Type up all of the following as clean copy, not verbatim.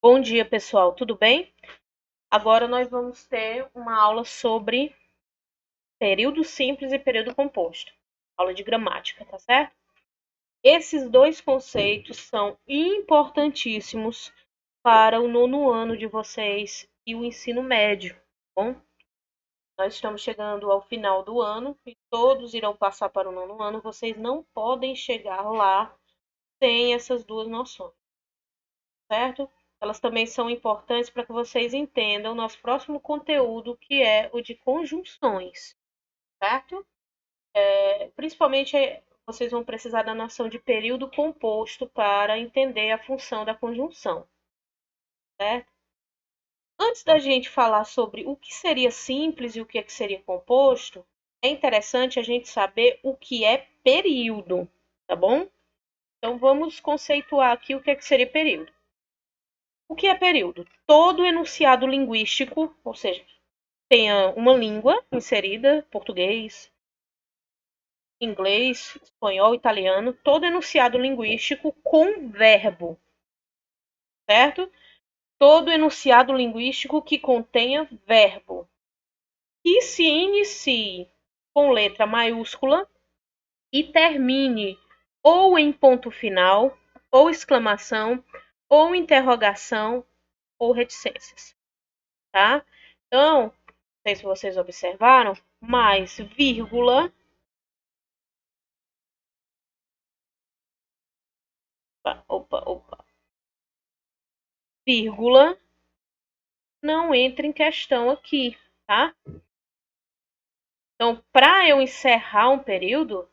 Bom dia, pessoal, tudo bem? Agora nós vamos ter uma aula sobre período simples e período composto. Aula de gramática, tá certo? Esses dois conceitos são importantíssimos para o nono ano de vocês e o ensino médio, tá bom? Nós estamos chegando ao final do ano e todos irão passar para o nono ano. Vocês não podem chegar lá sem essas duas noções, certo? Elas também são importantes para que vocês entendam o nosso próximo conteúdo, que é o de conjunções, certo? Principalmente vocês vão precisar da noção de período composto para entender a função da conjunção, certo? Antes da gente falar sobre o que seria simples e o que seria composto, é interessante a gente saber o que é período, tá bom? Então vamos conceituar aqui o que seria período. O que é período? Todo enunciado linguístico, ou seja, tenha uma língua inserida, português, inglês, espanhol, italiano, todo enunciado linguístico com verbo, certo? Todo enunciado linguístico que contenha verbo e se inicie com letra maiúscula e termine ou em ponto final, ou exclamação, ou interrogação, ou reticências, tá? Então, não sei se vocês observaram, mais vírgula, vírgula, não entra em questão aqui, tá? Então, para eu encerrar um período,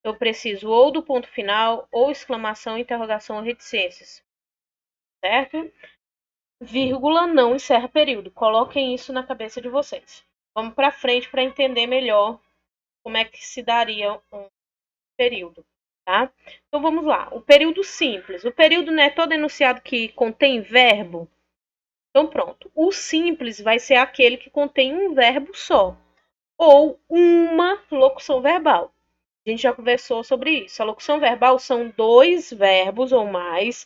eu preciso ou do ponto final, ou exclamação, interrogação ou reticências, certo? Vírgula não encerra período. Coloquem isso na cabeça de vocês. Vamos para frente para entender melhor como é que se daria um período, tá? Então vamos lá. O período simples. O período não é todo enunciado que contém verbo. Então pronto. O simples vai ser aquele que contém um verbo só ou uma locução verbal. A gente já conversou sobre isso. A locução verbal são dois verbos ou mais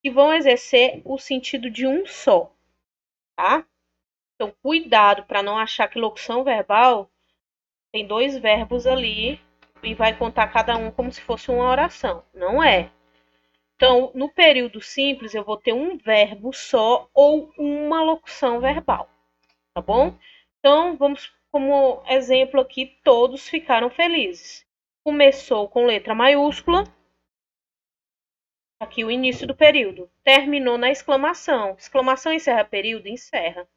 que vão exercer o sentido de um só, tá? Então, cuidado para não achar que locução verbal tem dois verbos ali e vai contar cada um como se fosse uma oração. Não é. Então, no período simples, eu vou ter um verbo só ou uma locução verbal, tá bom? Então, vamos como exemplo aqui, todos ficaram felizes. Começou com letra maiúscula, aqui o início do período. Terminou na exclamação. Exclamação encerra período? Encerra.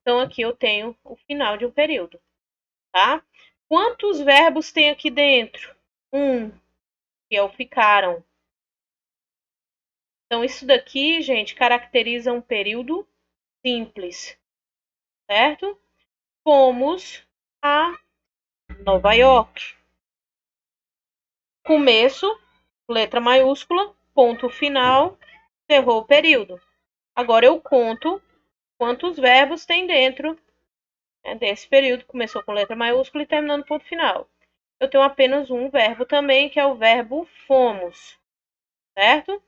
Então, aqui eu tenho o final de um período, tá? Quantos verbos tem aqui dentro? Um, que é o ficaram. Então, isso daqui, gente, caracteriza um período simples, certo? Fomos a Nova York. Começo, letra maiúscula, ponto final, encerrou o período. Agora eu conto quantos verbos tem dentro desse período. Começou com letra maiúscula e terminou no ponto final. Eu tenho apenas um verbo também, que é o verbo fomos, certo?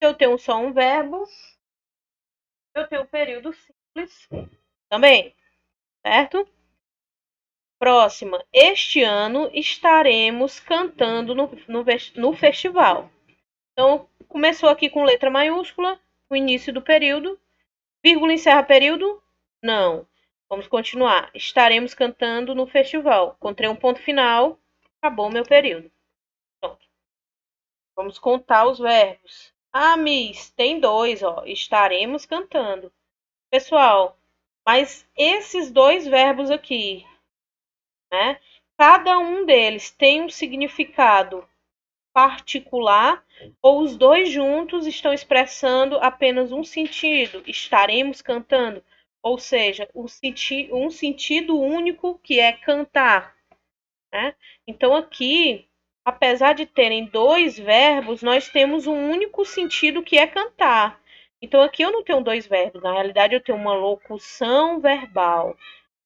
Se eu tenho só um verbo, eu tenho o período simples também, certo? Próxima. Este ano estaremos cantando no festival. Então, começou aqui com letra maiúscula, o início do período. Vírgula encerra período? Não. Vamos continuar. Estaremos cantando no festival. Encontrei um ponto final, acabou meu período. Pronto. Vamos contar os verbos. Ah, Miss, tem dois, ó. Estaremos cantando. Pessoal, mas esses dois verbos aqui, né? Cada um deles tem um significado particular ou os dois juntos estão expressando apenas um sentido? Estaremos cantando, ou seja, um sentido único que é cantar, né? Então aqui, apesar de terem dois verbos, nós temos um único sentido que é cantar. Então aqui eu não tenho dois verbos, na realidade eu tenho uma locução verbal.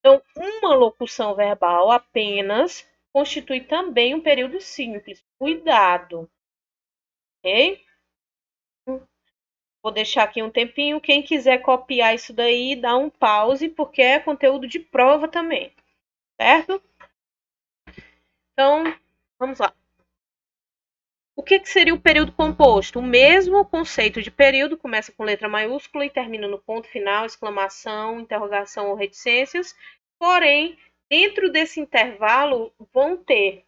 Então, uma locução verbal apenas constitui também um período simples. Cuidado, ok? Vou deixar aqui um tempinho. Quem quiser copiar isso daí, dá um pause, porque é conteúdo de prova também, certo? Então, vamos lá. O que seria o período composto? O mesmo conceito de período, começa com letra maiúscula e termina no ponto final, exclamação, interrogação ou reticências. Porém, dentro desse intervalo vão ter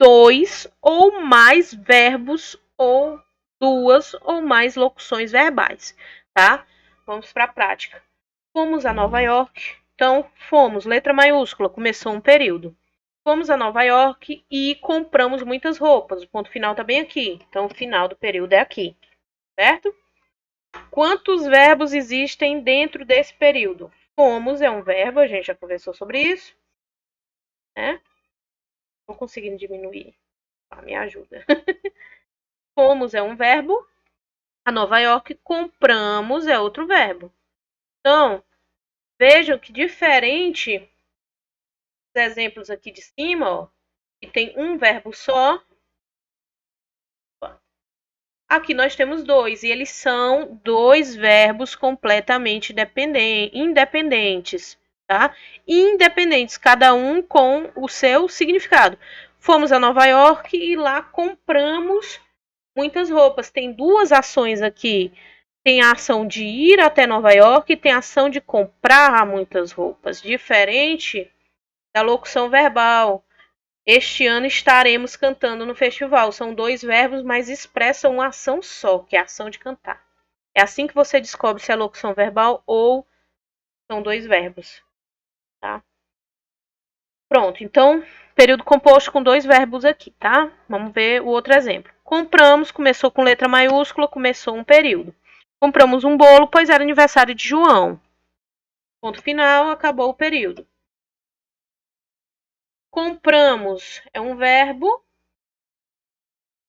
2 ou mais verbos ou 2 ou mais locuções verbais, tá? Vamos para a prática. Fomos a Nova York. Então, fomos, letra maiúscula, começou um período. Fomos a Nova York e compramos muitas roupas. O ponto final está bem aqui. Então, o final do período é aqui, certo? Quantos verbos existem dentro desse período? Fomos é um verbo, a gente já conversou sobre isso, né? Não conseguindo diminuir. Me ajuda. Fomos é um verbo. A Nova York, compramos é outro verbo. Então, vejam que diferente dos exemplos aqui de cima, ó, que tem um verbo só. Aqui nós temos dois, e eles são dois verbos completamente independentes, tá? Independentes, cada um com o seu significado. Fomos a Nova York e lá compramos muitas roupas. Tem duas ações aqui. Tem a ação de ir até Nova York e tem a ação de comprar muitas roupas. Diferente da locução verbal. Este ano estaremos cantando no festival. São dois verbos, mas expressam uma ação só, que é a ação de cantar. É assim que você descobre se é locução verbal ou são dois verbos. Tá? Pronto, então, período composto com dois verbos aqui, tá? Vamos ver o outro exemplo. Compramos, começou com letra maiúscula, começou um período. Compramos um bolo, pois era aniversário de João. Ponto final, acabou o período. Compramos é um verbo,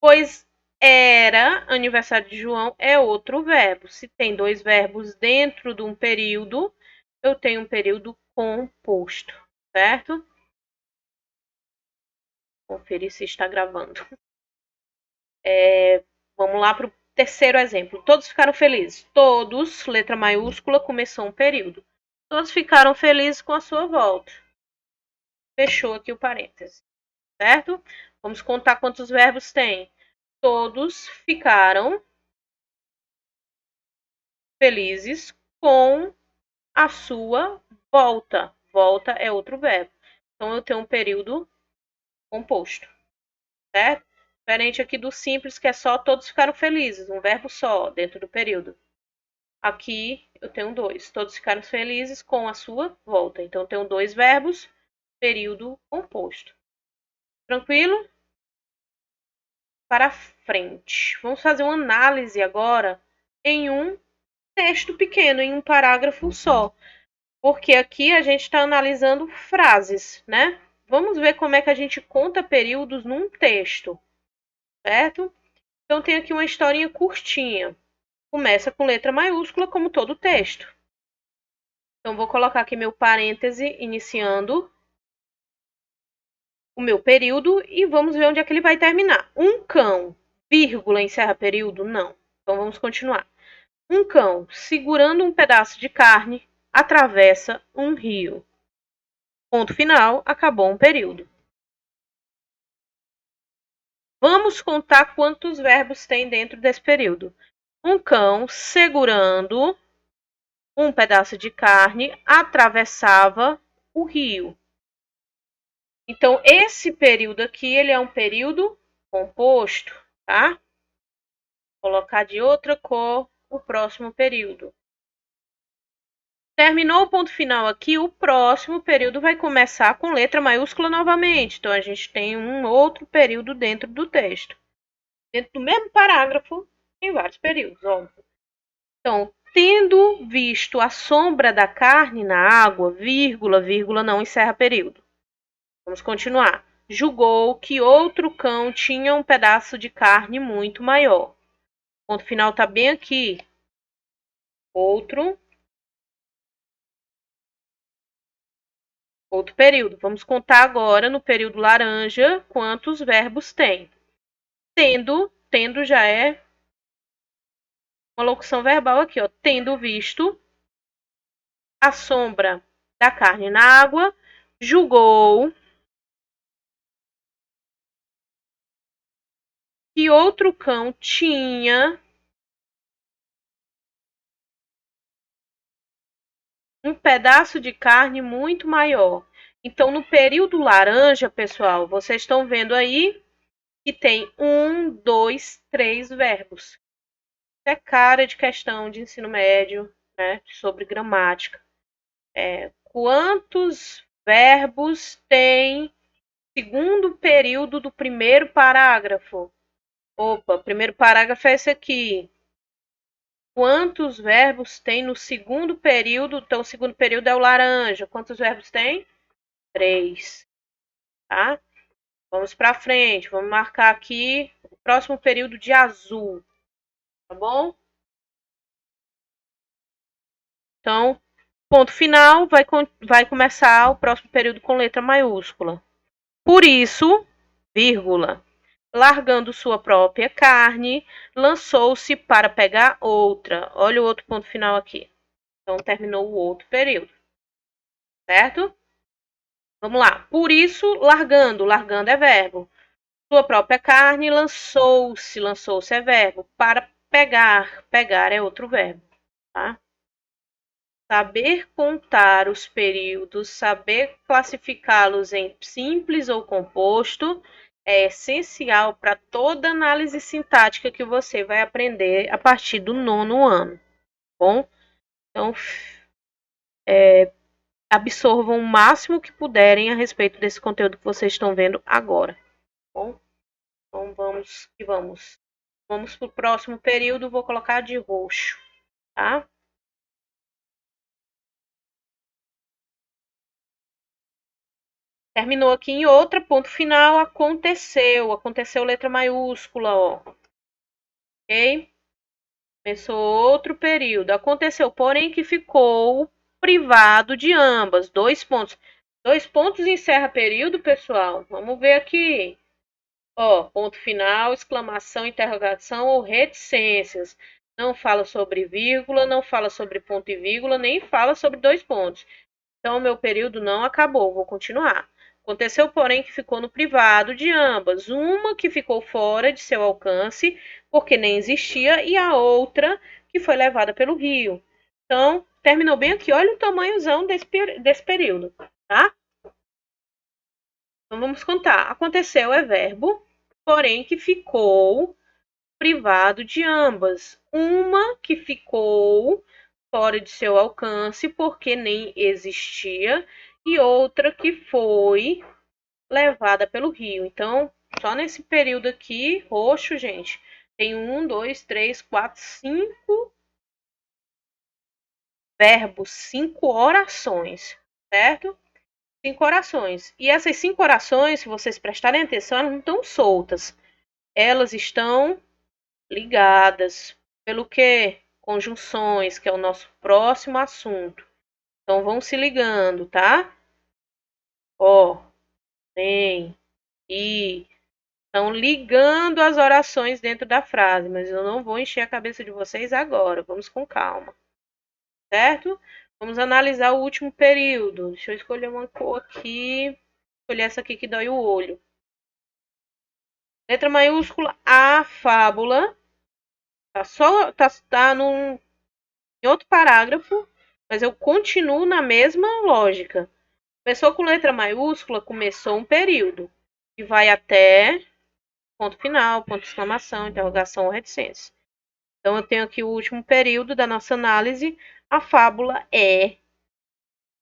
pois era aniversário de João é outro verbo. Se tem dois verbos dentro de um período, eu tenho um período composto, certo? Conferir se está gravando. Vamos lá para o terceiro exemplo. Todos ficaram felizes. Todos, letra maiúscula, começou um período. Todos ficaram felizes com a sua volta. Fechou aqui o parêntese, certo? Vamos contar quantos verbos tem. Todos ficaram felizes com a sua volta. Volta é outro verbo. Então, eu tenho um período composto, certo? Diferente aqui do simples, que é só todos ficaram felizes. Um verbo só dentro do período. Aqui eu tenho dois. Todos ficaram felizes com a sua volta. Então, eu tenho dois verbos, período composto. Tranquilo? Para frente. Vamos fazer uma análise agora em um texto pequeno, em um parágrafo só. Porque aqui a gente está analisando frases, né? Vamos ver como é que a gente conta períodos num texto, certo? Então, tem aqui uma historinha curtinha. Começa com letra maiúscula, como todo texto. Então, vou colocar aqui meu parêntese, iniciando o meu período, e vamos ver onde é que ele vai terminar. Um cão, vírgula, encerra período? Não. Então, vamos continuar. Um cão, segurando um pedaço de carne, atravessa um rio. Ponto final, acabou um período. Vamos contar quantos verbos tem dentro desse período. Um cão, segurando um pedaço de carne, atravessava o rio. Então, esse período aqui, ele é um período composto, tá? Vou colocar de outra cor o próximo período. Terminou o ponto final aqui, o próximo período vai começar com letra maiúscula novamente. Então, a gente tem um outro período dentro do texto. Dentro do mesmo parágrafo, tem vários períodos, óbvio. Então, tendo visto a sombra da carne na água, vírgula, vírgula, não encerra período. Vamos continuar. Julgou que outro cão tinha um pedaço de carne muito maior. O ponto final está bem aqui. Outro período. Vamos contar agora no período laranja quantos verbos tem. Tendo já é uma locução verbal aqui, ó. Tendo visto a sombra da carne na água, julgou que outro cão tinha um pedaço de carne muito maior. Então, no período laranja, pessoal, vocês estão vendo aí que tem 1, 2, 3 verbos. Isso é cara de questão de ensino médio, né, sobre gramática. Quantos verbos tem segundo período do primeiro parágrafo? Opa, primeiro parágrafo é esse aqui. Quantos verbos tem no segundo período? Então, o segundo período é o laranja. Quantos verbos tem? 3. Tá? Vamos para frente. Vamos marcar aqui o próximo período de azul. Tá bom? Então, ponto final, vai começar o próximo período com letra maiúscula. Por isso, vírgula, largando sua própria carne, lançou-se para pegar outra. Olha o outro ponto final aqui. Então, terminou o outro período. Certo? Vamos lá. Por isso, largando. Largando é verbo. Sua própria carne, lançou-se. Lançou-se é verbo. Para pegar. Pegar é outro verbo. Tá? Saber contar os períodos, saber classificá-los em simples ou composto é essencial para toda análise sintática que você vai aprender a partir do 9º ano. Bom? Então, absorvam o máximo que puderem a respeito desse conteúdo que vocês estão vendo agora. Bom? Então, vamos que vamos. Vamos para o próximo período, vou colocar de roxo. Tá? Terminou aqui em outra, ponto final, aconteceu. Aconteceu letra maiúscula, ó. Ok? Começou outro período. Aconteceu, porém, que ficou privado de ambas. 2 pontos. 2 pontos encerra período, pessoal. Vamos ver aqui. Ó, ponto final, exclamação, interrogação ou reticências. Não fala sobre vírgula, não fala sobre ponto e vírgula, nem fala sobre 2 pontos. Então, meu período não acabou, vou continuar. Aconteceu, porém, que ficou no privado de ambas. Uma que ficou fora de seu alcance, porque nem existia, e a outra que foi levada pelo rio. Então, terminou bem aqui. Olha o tamanhozão desse período, tá? Então, vamos contar. Aconteceu é verbo, porém, que ficou privado de ambas. Uma que ficou fora de seu alcance, porque nem existia, e outra que foi levada pelo rio. Então, só nesse período aqui, roxo, gente, tem 1, 2, 3, 4, 5 verbos, 5 orações, certo? 5 orações. E essas 5 orações, se vocês prestarem atenção, elas não estão soltas. Elas estão ligadas. Pelo que? Conjunções, que é o nosso próximo assunto. Então, vão se ligando, tá? Ó, tem, e. Estão ligando as orações dentro da frase, mas eu não vou encher a cabeça de vocês agora. Vamos com calma, certo? Vamos analisar o último período. Deixa eu escolher uma cor aqui. Escolher essa aqui que dói o olho. Letra maiúscula, a fábula. Tá em outro parágrafo, mas eu continuo na mesma lógica. Começou com letra maiúscula, começou um período. E vai até ponto final, ponto de exclamação, interrogação ou reticência. Então, eu tenho aqui o último período da nossa análise. A fábula é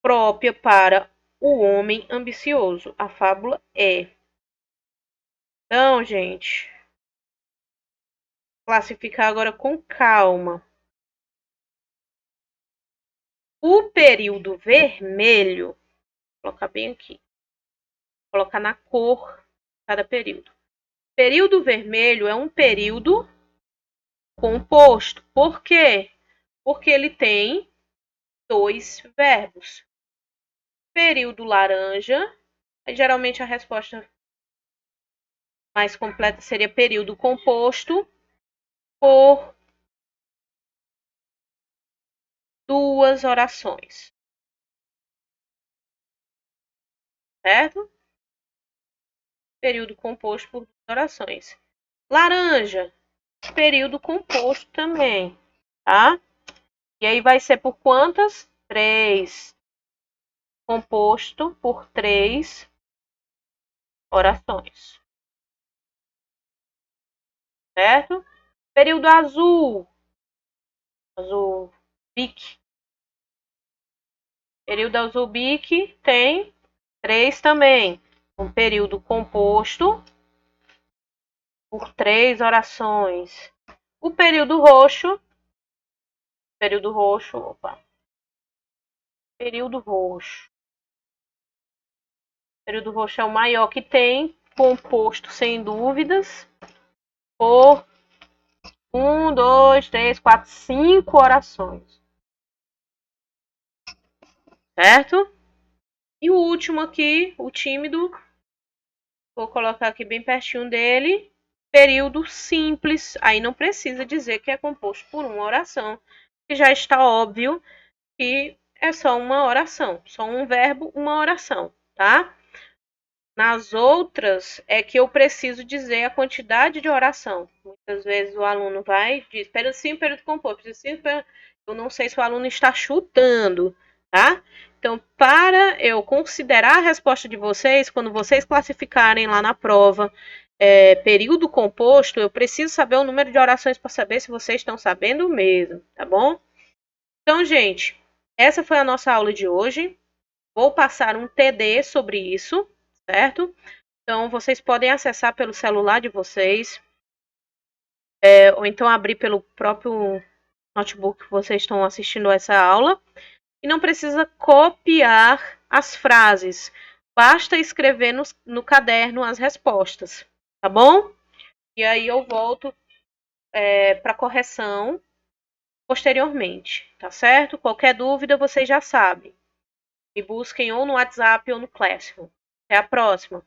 própria para o homem ambicioso. A fábula é. Então, gente, classificar agora com calma. O período vermelho, vou colocar bem aqui, vou colocar na cor cada período. Período vermelho é um período composto. Por quê? Porque ele tem 2 verbos. Período laranja, geralmente a resposta mais completa seria período composto por 2 orações. Certo? Período composto por 2 orações. Laranja, período composto também, tá? E aí vai ser por quantas? 3. Composto por 3 orações. Certo? Período azul. Azul bic. Período azul bic tem 3 também. Um período composto por 3 orações. O período roxo. Período roxo. Opa. Período roxo. Período roxo é o maior que tem. Composto, sem dúvidas, por 1, 2, 3, 4, 5 orações. Certo? E o último aqui, o tímido. Vou colocar aqui bem pertinho dele. Período simples. Aí não precisa dizer que é composto por uma oração. Que já está óbvio que é só uma oração. Só um verbo, uma oração, tá? Nas outras, é que eu preciso dizer a quantidade de oração. Muitas vezes o aluno vai e diz, período composto. Eu não sei se o aluno está chutando, tá? Então, para eu considerar a resposta de vocês, quando vocês classificarem lá na prova período composto, eu preciso saber o número de orações para saber se vocês estão sabendo mesmo, tá bom? Então, gente, essa foi a nossa aula de hoje. Vou passar um TD sobre isso, certo? Então, vocês podem acessar pelo celular de vocês, ou então abrir pelo próprio notebook que vocês estão assistindo essa aula. E não precisa copiar as frases, basta escrever no caderno as respostas, tá bom? E aí eu volto para correção posteriormente, tá certo? Qualquer dúvida, vocês já sabem. Me busquem ou no WhatsApp ou no Classroom. Até a próxima!